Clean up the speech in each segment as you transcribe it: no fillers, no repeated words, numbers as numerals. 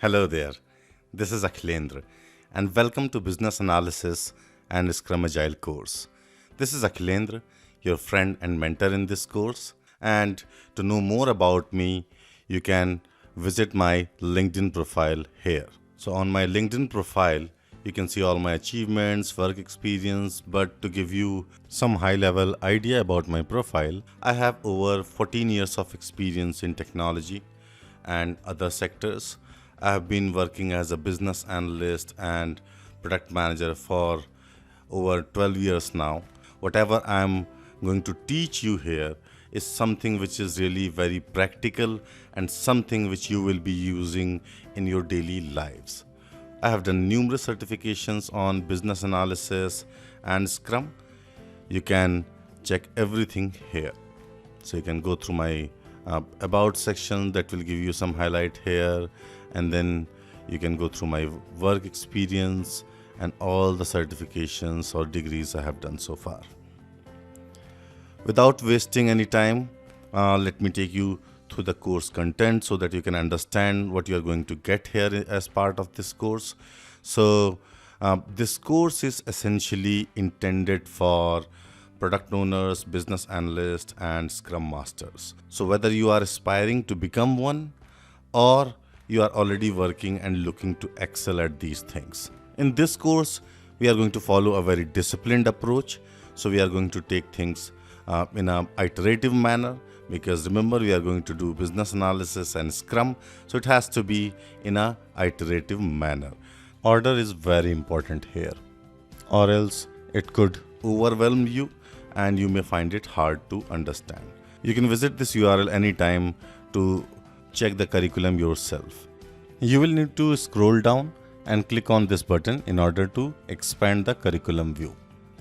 Hello there, this is Akhilendra and welcome to Business Analysis and Scrum Agile course. This is Akhilendra, your friend and mentor in this course, and to know more about me, you can visit my LinkedIn profile here. So on my LinkedIn profile, you can see all my achievements, work experience, but to give you some high level idea about my profile, I have over 14 years of experience in technology and other sectors. I have been working as a business analyst and product manager for over 12 years now. Whatever I am going to teach you here is something which is really very practical and something which you will be using in your daily lives. I have done numerous certifications on business analysis and Scrum. You can check everything here. So you can go through my about section that will give you some highlight here, and then you can go through my work experience and all the certifications or degrees I have done so far. Without wasting any time, let me take you through the course content so that you can understand what you are going to get here as part of this course. So this course is essentially intended for product owners, business analysts, and scrum masters. So whether you are aspiring to become one or you are already working and looking to excel at these things. In this course, we are going to follow a very disciplined approach. So we are going to take things in an iterative manner, because remember, we are going to do business analysis and Scrum, so it has to be in a iterative manner. Order is very important here, or else it could overwhelm you and you may find it hard to understand. You can visit this URL anytime to check the curriculum yourself. You will need to scroll down and click on this button in order to expand the curriculum view.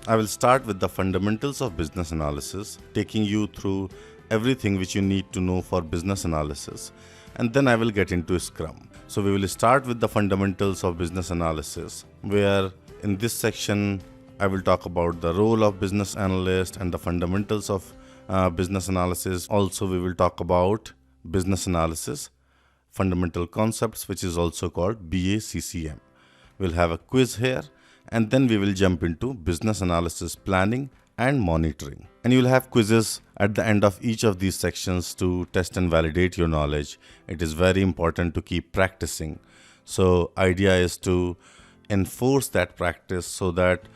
I will start with the fundamentals of business analysis, taking you through everything which you need to know for business analysis, and then I will get into Scrum. So we will start with the fundamentals of business analysis, where in this section I will talk about the role of business analyst and the fundamentals of business analysis. Also, we will talk about business analysis fundamental concepts, which is also called BACCM. We'll have a quiz here, and then we will jump into business analysis planning and monitoring. And you'll have quizzes at the end of each of these sections to test and validate your knowledge. It is very important to keep practicing. So idea is to enforce that practice so that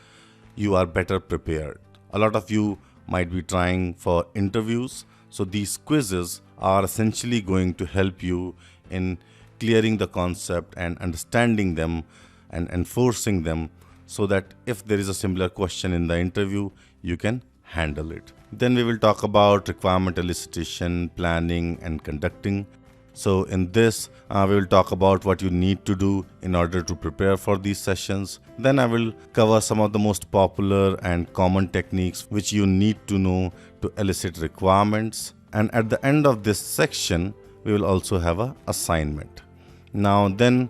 you are better prepared. A lot of you might be trying for interviews. So these quizzes are essentially going to help you in clearing the concept and understanding them and enforcing them, so that if there is a similar question in the interview, you can handle it. Then we will talk about requirement elicitation, planning, and conducting. So in this, we will talk about what you need to do in order to prepare for these sessions. Then I will cover some of the most popular and common techniques which you need to know to elicit requirements. And at the end of this section, we will also have an assignment. Now then,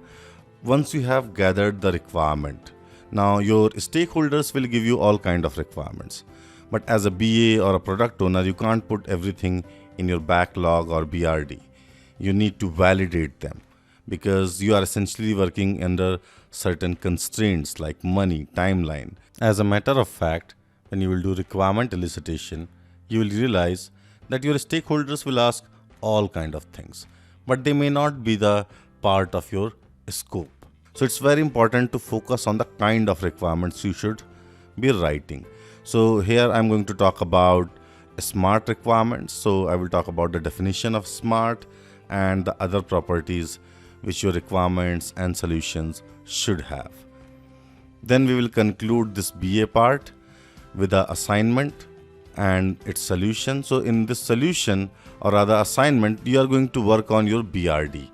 once you have gathered the requirement, now your stakeholders will give you all kind of requirements. But as a BA or a product owner, you can't put everything in your backlog or BRD. You need to validate them, because you are essentially working under certain constraints like money, timeline. As a matter of fact, when you will do requirement elicitation, you will realize that your stakeholders will ask all kind of things, but they may not be the part of your scope. So it's very important to focus on the kind of requirements you should be writing. So here I'm going to talk about SMART requirements. So I will talk about the definition of SMART and the other properties which your requirements and solutions should have. Then we will conclude this BA part with the assignment and its solution. So in this solution, or rather assignment, you are going to work on your BRD,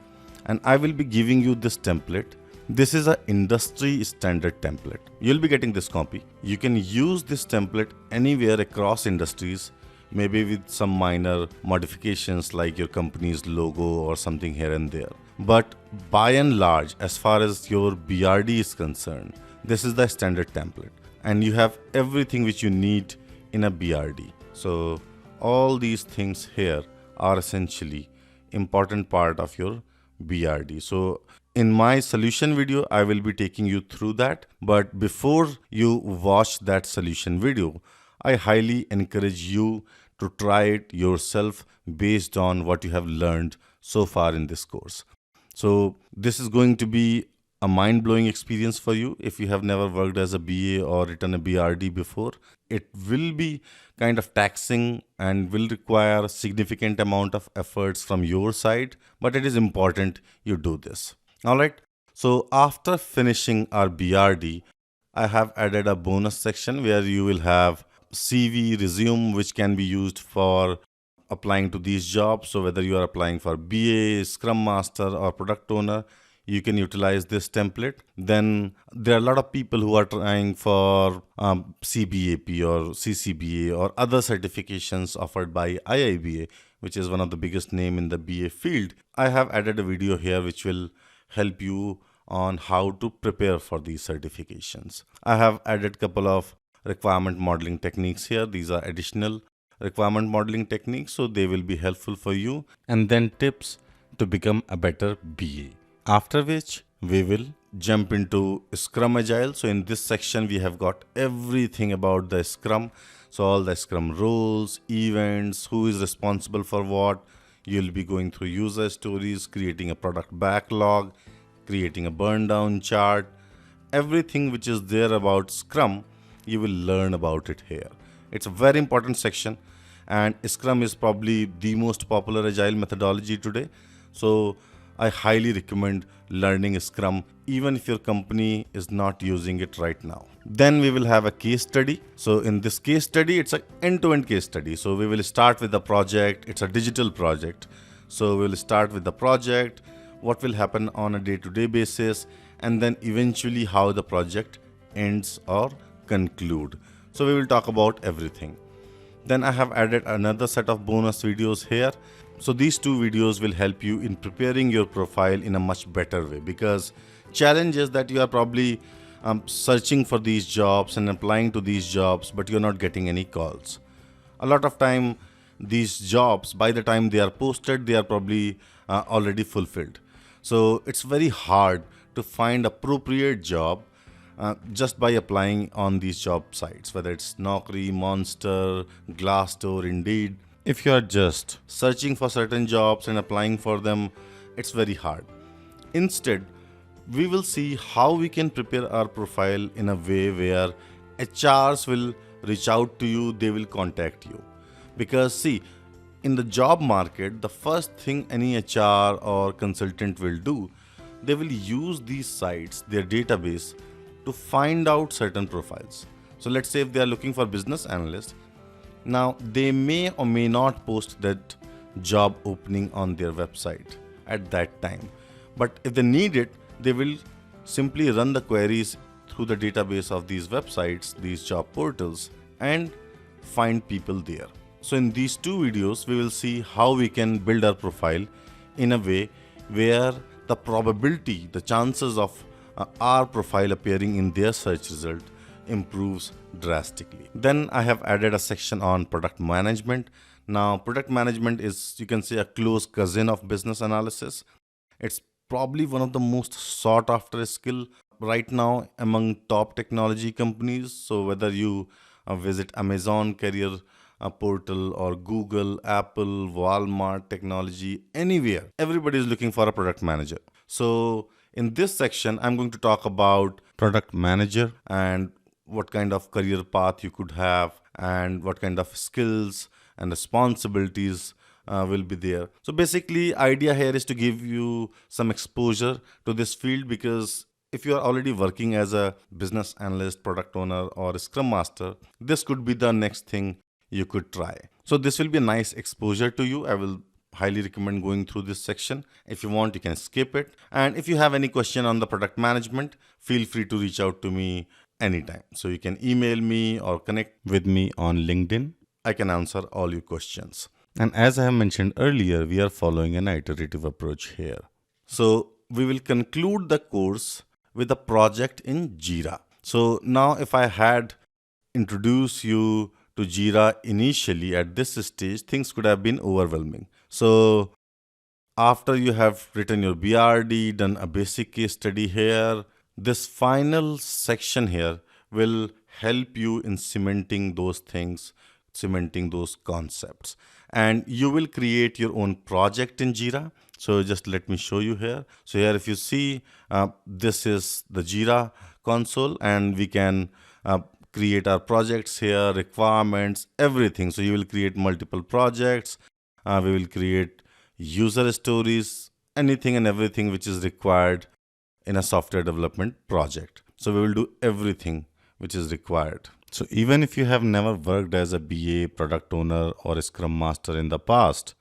and I will be giving you this template. This is an industry standard template. You'll be getting this copy. You can use this template anywhere across industries, maybe with some minor modifications like your company's logo or something here and there. But by and large, as far as your BRD is concerned, this is the standard template, and you have everything which you need in a BRD. So all these things here are essentially important part of your BRD. So In my solution video, I will be taking you through that. But before you watch that solution video, I highly encourage you to try it yourself based on what you have learned so far in this course. So this is going to be a mind-blowing experience for you if you have never worked as a BA or written a BRD before. It will be kind of taxing and will require a significant amount of efforts from your side, but it is important you do this. All right. So after finishing our BRD, I have added a bonus section where you will have CV, resume, which can be used for applying to these jobs. So whether you are applying for BA, Scrum Master or Product Owner, you can utilize this template. Then there are a lot of people who are trying for CBAP or CCBA or other certifications offered by IIBA, which is one of the biggest name in the BA field. I have added a video here which will help you on how to prepare for these certifications. I have added a couple of requirement modeling techniques here. These are additional requirement modeling techniques, so they will be helpful for you. And then tips to become a better BA. After which we will jump into Scrum Agile. So in this section, we have got everything about the Scrum. So all the Scrum roles, events, who is responsible for what. You'll be going through user stories, creating a product backlog, creating a burn down chart. Everything which is there about Scrum, you will learn about it here. It's a very important section, and Scrum is probably the most popular agile methodology today. So I highly recommend learning Scrum even if your company is not using it right now. Then we will have a case study. So in this case study, it's an end-to-end case study. So we will start with the project. It's a digital project. So we'll start with the project, what will happen on a day-to-day basis, and then eventually how the project ends or conclude. So we will talk about everything. Then I have added another set of bonus videos here. So these two videos will help you in preparing your profile in a much better way, because challenge is that you are probably searching for these jobs and applying to these jobs, but you're not getting any calls. A lot of time these jobs, by the time they are posted, they are probably already fulfilled. So it's very hard to find appropriate job just by applying on these job sites, whether it's Naukri, Monster, Glassdoor, Indeed. If you are just searching for certain jobs and applying for them, it's very hard. Instead, we will see how we can prepare our profile in a way where HRs will reach out to you, they will contact you. Because see, in the job market, the first thing any HR or consultant will do, they will use these sites, their database, to find out certain profiles. So let's say if they are looking for business analyst, now they may or may not post that job opening on their website at that time. But if they need it, they will simply run the queries through the database of these websites, these job portals, and find people there. So in these two videos, we will see how we can build our profile in a way where the probability, the chances of our profile appearing in their search result improves drastically. Then I have added a section on product management. Now, product management is, you can say, a close cousin of business analysis. It's probably one of the most sought after skill right now among top technology companies. So whether you visit Amazon career portal or Google, Apple, Walmart, technology, anywhere, everybody is looking for a product manager. So in this section, I'm going to talk about product manager and what kind of career path you could have and what kind of skills and responsibilities will be there. So basically, idea here is to give you some exposure to this field, because if you are already working as a business analyst, product owner, or a scrum master, this could be the next thing you could try. So this will be a nice exposure to you. I will highly recommend going through this section. If you want, you can skip it. And if you have any question on the product management, feel free to reach out to me anytime. So you can email me or connect with me on LinkedIn. I can answer all your questions. And as I have mentioned earlier, we are following an iterative approach here. So we will conclude the course with a project in Jira. So now if I had introduced you to Jira initially at this stage, things could have been overwhelming. So after you have written your BRD, done a basic case study here, this final section here will help you in cementing those things, cementing those concepts. And you will create your own project in Jira. So just let me show you here. So here if you see, this is the Jira console, and we can create our projects here, requirements, everything. So you will create multiple projects. We will create user stories, anything and everything which is required in a software development project. So we will do everything which is required. So even if you have never worked as a BA, product owner, or a scrum master in the past,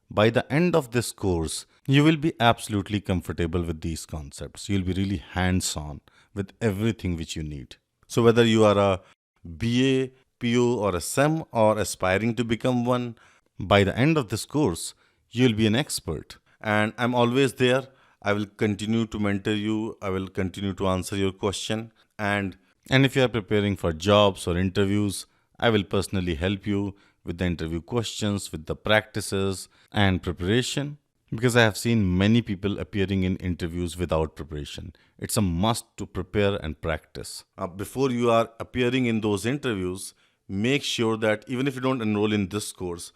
by the end of this course, you will be absolutely comfortable with these concepts. You'll be really hands-on with everything which you need. So whether you are a BA, PO, or a SEM, or aspiring to become one, by the end of this course, you'll be an expert. And I'm always there. I will continue to mentor you. I will continue to answer your question. And if you are preparing for jobs or interviews, I will personally help you with the interview questions, with the practices and preparation. Because I have seen many people appearing in interviews without preparation. It's a must to prepare and practice. Before you are appearing in those interviews, make sure that even if you don't enroll in this course,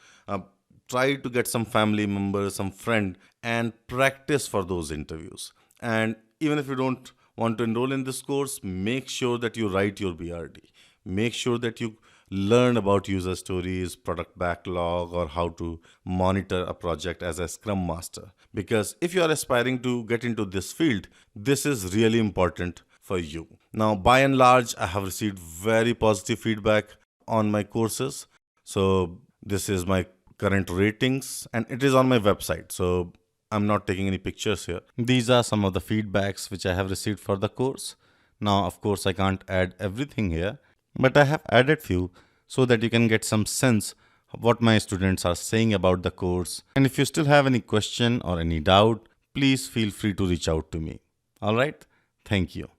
try to get some family member, some friend, and practice for those interviews. And even if you don't want to enroll in this course, make sure that you write your BRD. Make sure that you learn about user stories, product backlog, or how to monitor a project as a Scrum Master. Because if you are aspiring to get into this field, this is really important for you. Now, by and large, I have received very positive feedback on my courses. So this is my current ratings, and it is on my website. So I'm not taking any pictures here. These are some of the feedbacks which I have received for the course. Now, of course, I can't add everything here, but I have added few so that you can get some sense of what my students are saying about the course. And if you still have any question or any doubt, please feel free to reach out to me. All right. Thank you.